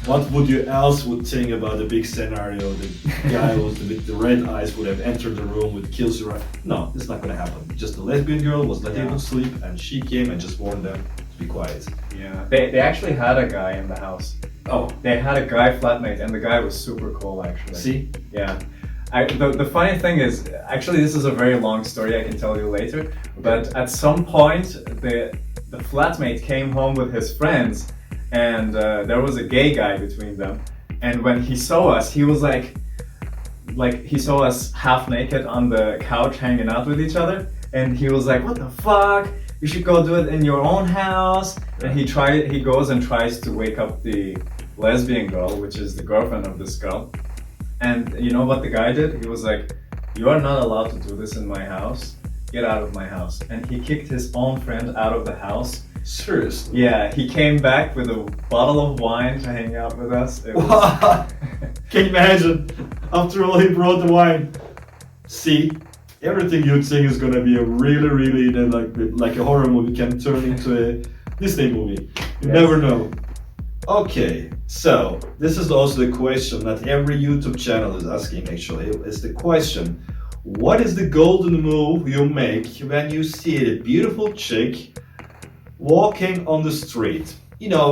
What would you else would think about the big scenario? The guy with the red eyes would have entered the room with kills you right. No, it's not gonna happen. Just the lesbian girl was not able to sleep, and she came and just warned them to be quiet. Yeah. They actually had a guy in the house. Oh, They had a guy flatmate, and the guy was super cool actually. see? Yeah. The funny thing is, actually, this is a very long story. I can tell you later. But at some point, the flatmate came home with his friends, and there was a gay guy between them. And when he saw us, he was like he saw us half naked on the couch hanging out with each other, and he was like, "What the fuck? You should go do it in your own house." And he goes and tries to wake up the lesbian girl, which is the girlfriend of this girl. And you know what the guy did? He was like, "You are not allowed to do this in my house. Get out of my house." And he kicked his own friend out of the house. Seriously? Yeah, he came back with a bottle of wine to hang out with us. It was- Can you imagine? After all, he brought the wine. See, everything you think is gonna be a really, really like a horror movie can turn into a Disney movie. You Yes. never know. Okay, so this is also the question that every YouTube channel is asking. Actually, is the question: what is the golden move you make when you see a beautiful chick walking on the street? You know,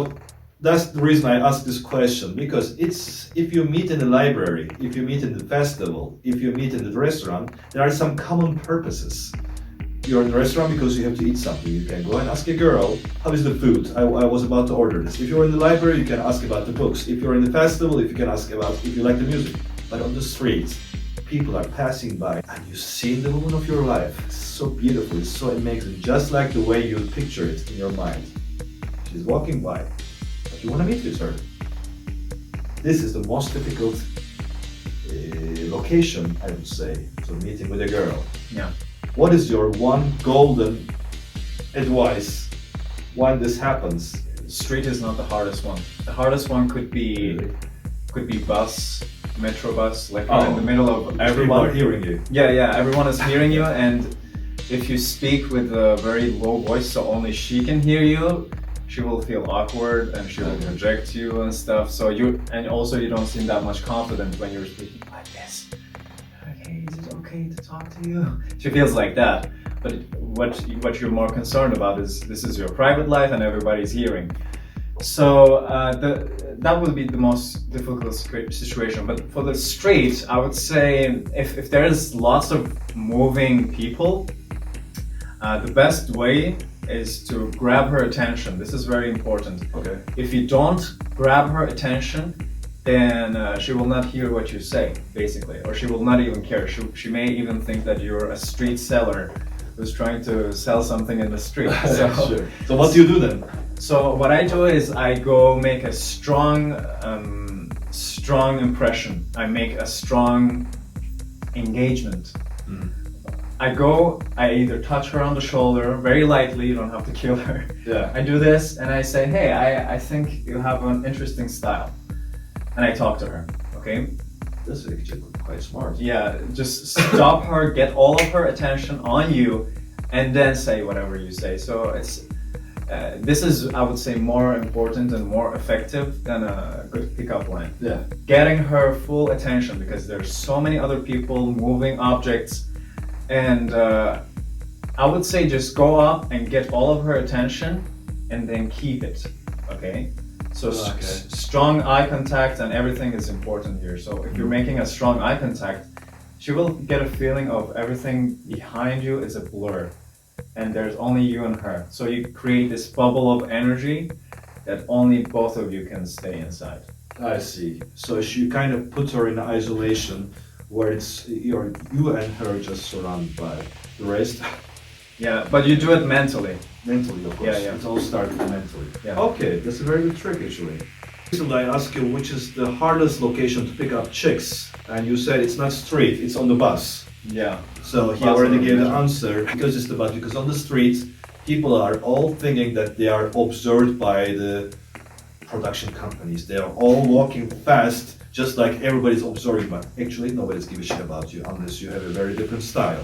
that's the reason I ask this question, because it's if you meet in the library, if you meet in the festival, if you meet in the restaurant, there are some common purposes. You're in the restaurant because you have to eat something. You can go and ask a girl, how is the food? I was about to order this. If you're in the library, you can ask about the books. If you're in the festival, if you can ask about if you like the music. But on the street, people are passing by and you see the woman of your life. It's so beautiful, it's so amazing, just like the way you picture it in your mind. She's walking by, but you want to meet with her. This is the most difficult location, I would say, for meeting with a girl. yeah. What is your one golden advice when this happens? Street is not the hardest one. The hardest one could be bus, metro bus, like you're in the middle of People are everyone. hearing you. Yeah, everyone is hearing you, and if you speak with a very low voice, so only she can hear you, she will feel awkward and she will reject you and stuff. So also you don't seem that much confident when you're speaking like this. Okay, is it okay to talk to you? She feels like that. But what you're more concerned about is this is your private life and everybody's hearing. So that would be the most difficult situation. But for the street, I would say if there's lots of moving people, the best way is to grab her attention. This is very important. Okay. If you don't grab her attention, then she will not hear what you say, basically, or she will not even care. She may even think that you're a street seller who's trying to sell something in the street. So, Sure. So what do you do then? so what I do is I go make a strong impression. I make a strong engagement. I either touch her on the shoulder, very lightly, you don't have to kill her. Yeah. I do this and I say, hey, I think you have an interesting style. And I talk to her, okay? That's actually quite smart. Yeah, just stop her, get all of her attention on you, and then say whatever you say. So this is, I would say, more important and more effective than a good pickup line. Yeah. Getting her full attention, because there's so many other people, moving objects, and I would say just go up and get all of her attention and then keep it, okay? So Okay. strong eye contact and everything is important here. So if you're making a strong eye contact, she will get a feeling of everything behind you is a blur, and there's only you and her. So you create this bubble of energy that only both of you can stay inside. I see. So you kind of put her in isolation where you and her just surrounded by the rest. Yeah, but you do it mentally. Mentally, of course. Yeah, yeah. It all started mentally. Yeah. Okay, that's a very good trick actually. Recently I asked you which is the hardest location to pick up chicks, and you said it's not street, it's on the bus. Yeah. So he Bus already or gave the metro. answer because it's the bus. Because on the street, people are all thinking that they are observed by the production companies. They are all walking fast, just like everybody's observing. But actually, nobody's giving a shit about you unless you have a very different style.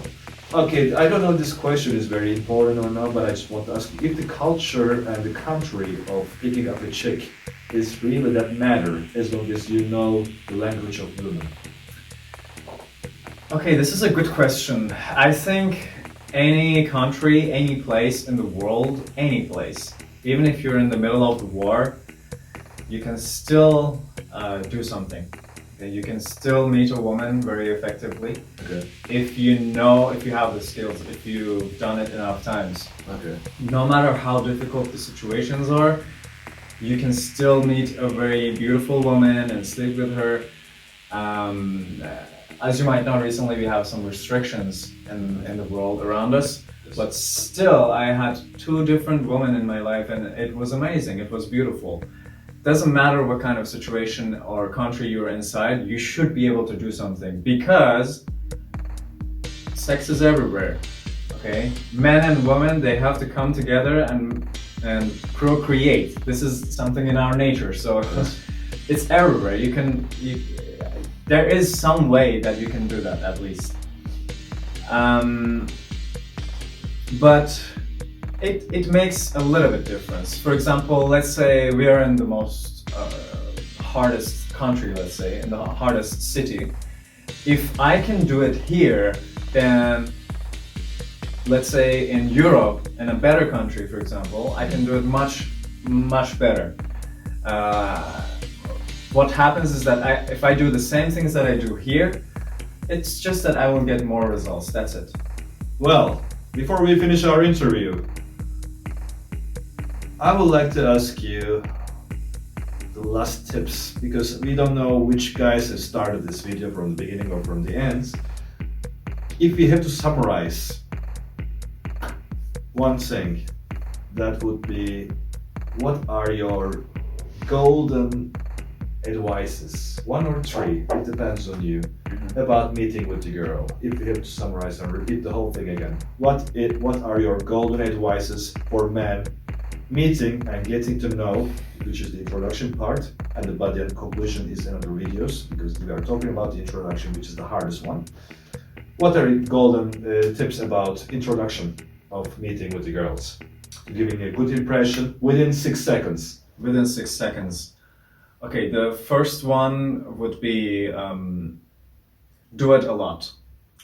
Okay, I don't know if this question is very important or not, but I just want to ask you if the culture and the country of picking up a chick is really that matter as long as you know the language of women. Okay, this is a good question. I think any country, any place in the world, any place, even if you're in the middle of the war, you can still do something. Okay, you can still meet a woman very effectively Okay. if you have the skills, if you've done it enough times. Okay. No matter how difficult the situations are, you can still meet a very beautiful woman and sleep with her. As you might know, recently we have some restrictions in the world around us, but still I had 2 different women in my life and it was amazing, it was beautiful. Doesn't matter what kind of situation or country you're inside, you should be able to do something because sex is everywhere, okay? Men and women, they have to come together and procreate. This is something in our nature, so it's everywhere. There is some way that you can do that at least. But it makes a little bit difference. For example, let's say we are in the most hardest country, let's say, in the hardest city. If I can do it here, then let's say in Europe, in a better country, for example, I can do it much, much better. What happens is that if I do the same things that I do here, it's just that I will get more results, that's it. Well, before we finish our interview, I would like to ask you the last tips because we don't know which guys have started this video from the beginning or from the end. If we have to summarize one thing, that would be what are your golden advices, 1 or 3, it depends on you, about meeting with the girl. If you have to summarize and repeat the whole thing again, what are your golden advices for men meeting and getting to know, which is the introduction part, and the body and conclusion is in other videos because we are talking about the introduction, which is the hardest one. What are golden tips about introduction of meeting with the girls? Giving a good impression within 6 seconds. Within 6 seconds. Okay, the first one would be do it a lot.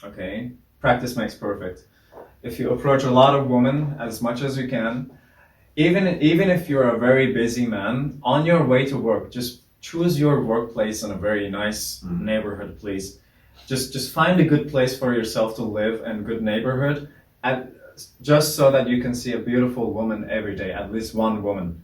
Okay, practice makes perfect. If you approach a lot of women as much as you can, even if you're a very busy man, on your way to work, just choose your workplace in a very nice neighborhood, please. Just find a good place for yourself to live and good neighborhood, just so that you can see a beautiful woman every day, at least one woman.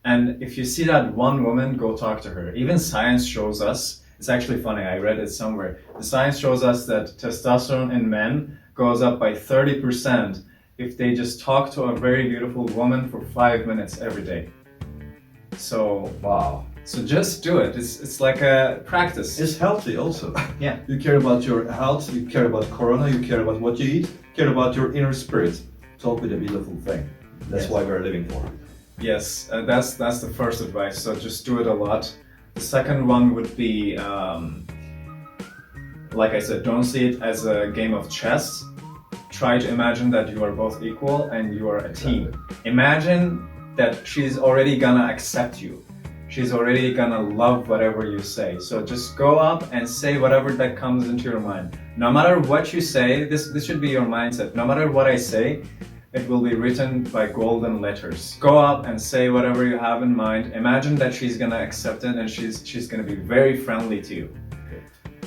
And if you see that one woman, go talk to her. Even science shows us, it's actually funny, I read it somewhere. The science shows us that testosterone in men goes up by 30% if they just talk to a very beautiful woman for 5 minutes every day. So, Wow. so just do it. It's like a practice. It's healthy also. Yeah. You care about your health, you care about corona, you care about what you eat, care about your inner spirit. Talk with a beautiful thing. That's Yes. why we're living for. Yes, that's the first advice. So just do it a lot. The second one would be, like I said, don't see it as a game of chess. Try to imagine that you are both equal and you are a team. Imagine that she's already gonna accept you. She's already gonna love whatever you say. So just go up and say whatever that comes into your mind. No matter what you say, this should be your mindset. No matter what I say, it will be written by golden letters. Go up and say whatever you have in mind. Imagine that she's gonna accept it and she's gonna be very friendly to you.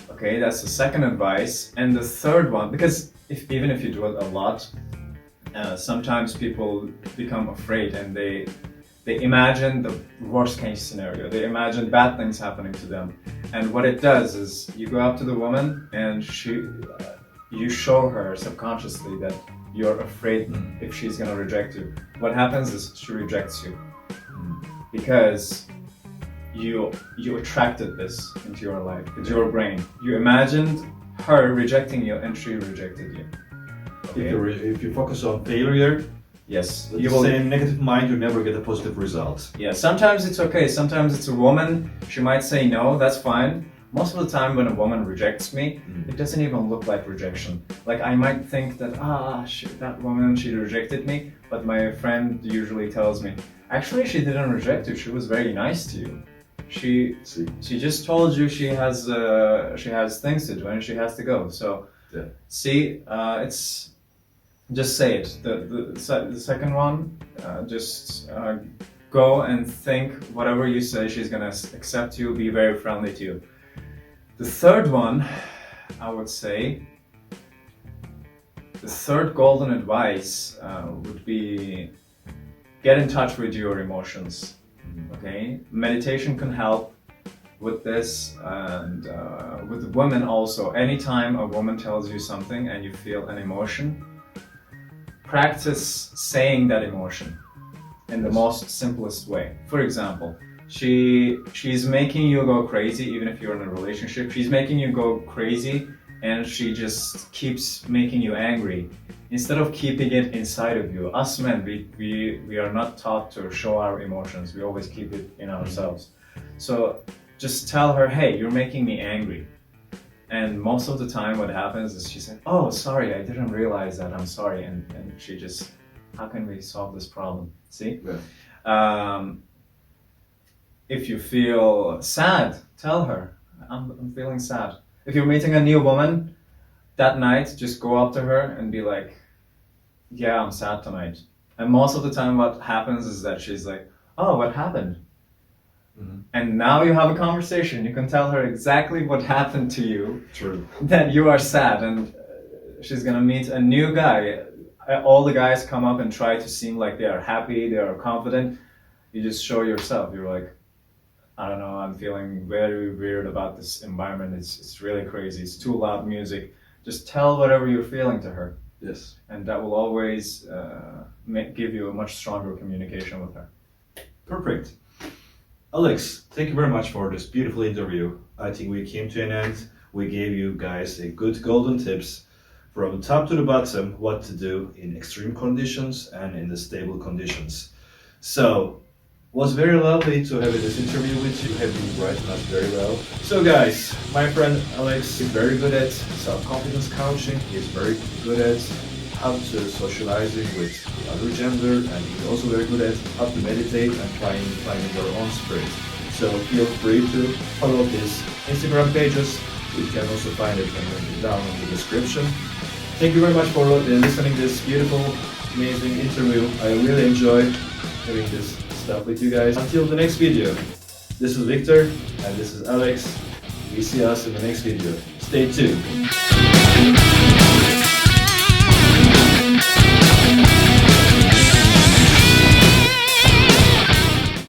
Okay, that's the second advice. And the third one, because even if you do it a lot, sometimes people become afraid and they imagine the worst case scenario. They imagine bad things happening to them. And what it does is you go up to the woman and you show her subconsciously that you're afraid if she's gonna reject you. What happens is she rejects you because you attracted this into your life with your brain. You imagined her rejecting you and she rejected you. Okay? If you focus on failure, yes, you will say in negative mind, you never get a positive result. Yeah, sometimes it's okay. Sometimes it's a woman. She might say no. That's fine. Most of the time, when a woman rejects me, it doesn't even look like rejection. Like I might think that that woman, she rejected me, but my friend usually tells me, actually, she didn't reject you. She was very nice to you. She just told you she has things to do and she has to go. So yeah. See, it's just say it. The second one, just go and think whatever you say. She's gonna accept you. Be very friendly to you. The third one, I would say, the third golden advice would be get in touch with your emotions. Okay, meditation can help with this, and with women also. Anytime a woman tells you something and you feel an emotion, practice saying that emotion in the most simplest way. For example, she's making you go crazy, even if you're in a relationship. She's making you go crazy and she just keeps making you angry. Instead of keeping it inside of you, us men, we are not taught to show our emotions. We always keep it in ourselves. So just tell her, hey, you're making me angry. And most of the time what happens is she says, oh, sorry, I didn't realize that, I'm sorry. And she just, how can we solve this problem? See? Yeah. If you feel sad, tell her, I'm feeling sad. If you're meeting a new woman, that night, just go up to her and be like, yeah, I'm sad tonight. And most of the time what happens is that she's like, oh, what happened? And now you have a conversation. You can tell her exactly what happened to you. True. That you are sad and she's gonna meet a new guy. All the guys come up and try to seem like they are happy, they are confident. You just show yourself. You're like, I don't know, I'm feeling very weird about this environment. It's really crazy. It's too loud music. Just tell whatever you're feeling to her. Yes. And that will always give you a much stronger communication with her. Perfect. Alex, thank you very much for this beautiful interview. I think we came to an end. We gave you guys a good golden tips from top to the bottom what to do in extreme conditions and in the stable conditions. So, was very lovely to have this interview with you. You have been writing us very well. So guys, my friend Alex is very good at self-confidence coaching. He's very good at how to socializing with the other gender, and he's also very good at how to meditate and finding your own spirit. So feel free to follow his Instagram pages. You can also find it down in the description. Thank you very much for listening to this beautiful, amazing interview. I really enjoyed having this stuff with you guys. Until the next video, this is Victor and this is Alex. We see us in the next video. Stay tuned.